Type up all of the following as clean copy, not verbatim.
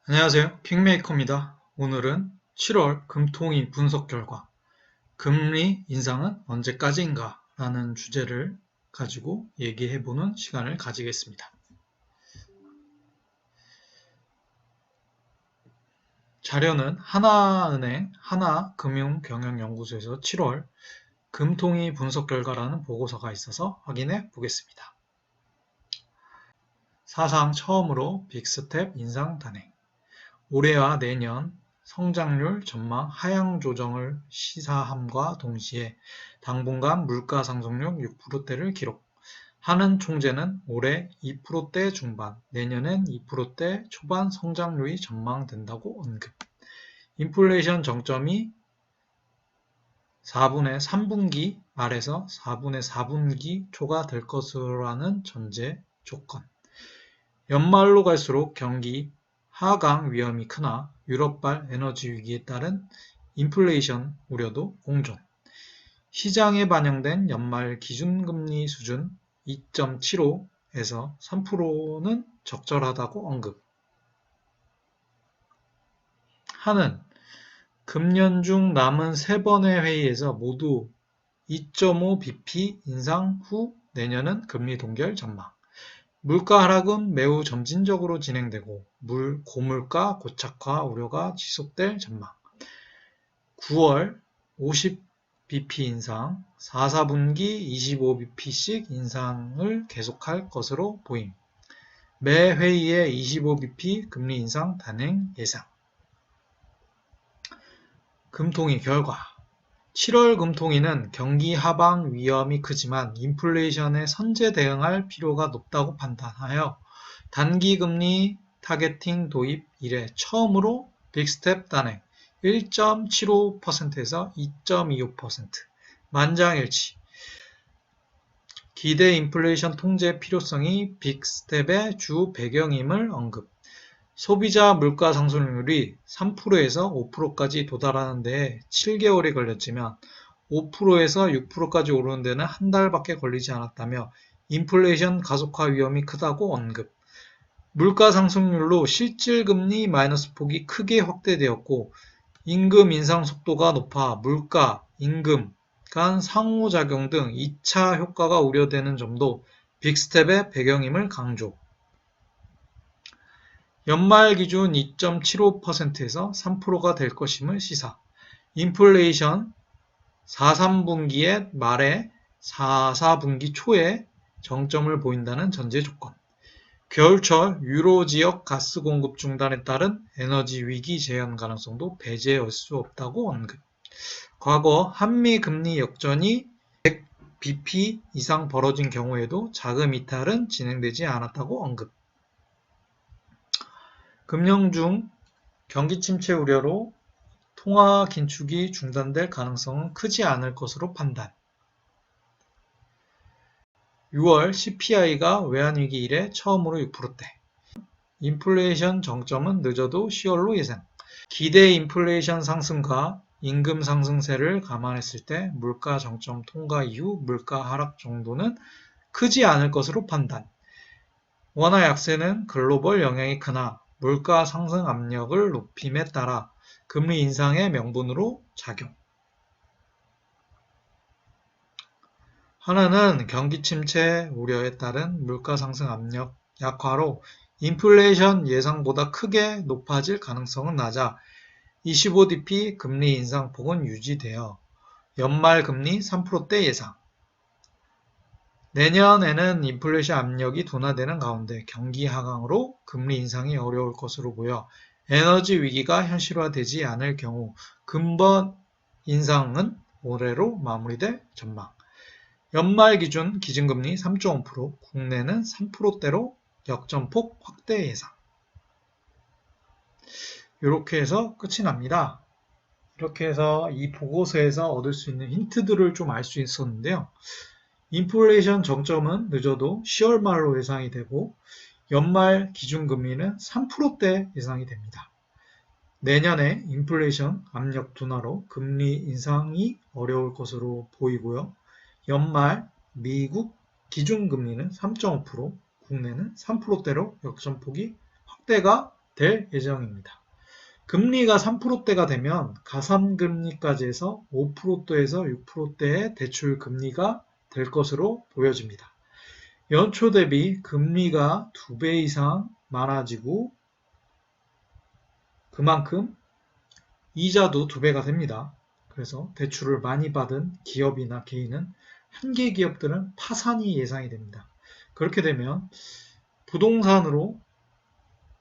안녕하세요. 빅메이커입니다. 오늘은 7월 금통위 분석 결과 금리 인상은 언제까지인가 라는 주제를 가지고 얘기해보는 시간을 가지겠습니다. 자료는 하나은행 하나금융경영연구소에서 7월 금통위 분석 결과라는 보고서가 있어서 확인해 보겠습니다. 사상 처음으로 빅스텝 인상 단행. 올해와 내년 성장률 전망 하향 조정을 시사함과 동시에 당분간 물가 상승률 6%대를 기록. 하는 총재는 올해 2%대 중반, 내년엔 2%대 초반 성장률이 전망된다고 언급. 인플레이션 정점이 4분의 3분기 말에서 4분의 4분기 초가 될 것이라는 전제 조건. 연말로 갈수록 경기 하강 위험이 크나 유럽발 에너지 위기에 따른 인플레이션 우려도 공존. 시장에 반영된 연말 기준금리 수준 2.75에서 3%는 적절하다고 언급. 하는 금년중 남은 3번의 회의에서 모두 2.5bp 인상 후 내년은 금리 동결 전망. 물가 하락은 매우 점진적으로 진행되고 고물가 고착화 우려가 지속될 전망. 9월 50bp 인상, 4, 4분기 25bp씩 인상을 계속할 것으로 보임. 매 회의에 25bp 금리 인상 단행 예상. 금통위 결과 7월 금통위는 경기 하방 위험이 크지만 인플레이션에 선제 대응할 필요가 높다고 판단하여 단기금리 타겟팅 도입 이래 처음으로 빅스텝 단행 1.75%에서 2.25% 만장일치. 기대 인플레이션 통제 필요성이 빅스텝의 주 배경임을 언급. 소비자 물가 상승률이 3%에서 5%까지 도달하는 데 7개월이 걸렸지만 5%에서 6%까지 오르는 데는 한 달밖에 걸리지 않았다며 인플레이션 가속화 위험이 크다고 언급. 물가 상승률로 실질금리 마이너스 폭이 크게 확대되었고 임금 인상 속도가 높아 물가, 임금 간 상호작용 등 2차 효과가 우려되는 점도 빅스텝의 배경임을 강조. 연말 기준 2.75%에서 3%가 될 것임을 시사. 인플레이션 4, 3분기의 말에 4, 4분기 초에 정점을 보인다는 전제 조건. 겨울철 유로 지역 가스 공급 중단에 따른 에너지 위기 재현 가능성도 배제할 수 없다고 언급. 과거 한미 금리 역전이 100bp 이상 벌어진 경우에도 자금 이탈은 진행되지 않았다고 언급. 금융 중 경기 침체 우려로 통화 긴축이 중단될 가능성은 크지 않을 것으로 판단. 6월 CPI가 외환위기 이래 처음으로 6%대. 인플레이션 정점은 늦어도 10월로 예상. 기대 인플레이션 상승과 임금 상승세를 감안했을 때 물가 정점 통과 이후 물가 하락 정도는 크지 않을 것으로 판단. 원화 약세는 글로벌 영향이 크나 물가 상승 압력을 높임에 따라 금리 인상의 명분으로 작용. 하나는 경기 침체 우려에 따른 물가 상승 압력 약화로 인플레이션 예상보다 크게 높아질 가능성은 낮아 25bp 금리 인상폭은 유지되어 연말 금리 3%대 예상. 내년에는 인플레이션 압력이 둔화되는 가운데 경기 하강으로 금리 인상이 어려울 것으로 보여 에너지 위기가 현실화되지 않을 경우 근본 인상은 올해로 마무리될 전망. 연말 기준 기준금리 3.5%, 국내는 3%대로 역전폭 확대 예상. 이렇게 해서 끝이 납니다. 이렇게 해서 이 보고서에서 얻을 수 있는 힌트들을 좀 알 수 있었는데요. 인플레이션 정점은 늦어도 10월 말로 예상이 되고 연말 기준금리는 3%대 예상이 됩니다. 내년에 인플레이션 압력 둔화로 금리 인상이 어려울 것으로 보이고요. 연말 미국 기준금리는 3.5%, 국내는 3%대로 역전폭이 확대가 될 예정입니다. 금리가 3%대가 되면 가산금리까지 해서 5%대에서 6%대의 대출 금리가 될 것으로 보여집니다. 연초 대비 금리가 2배 이상 많아지고 그만큼 이자도 2배가 됩니다. 그래서 대출을 많이 받은 기업이나 개인은 한계 기업들은 파산이 예상이 됩니다. 그렇게 되면 부동산으로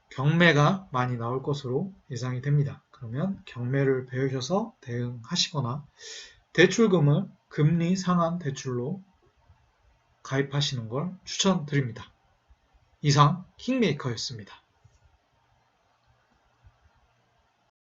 경매가 많이 나올 것으로 예상이 됩니다. 그러면 경매를 배우셔서 대응하시거나 대출금을 금리 상한 대출로 가입하시는 걸 추천드립니다. 이상 킹메이커였습니다.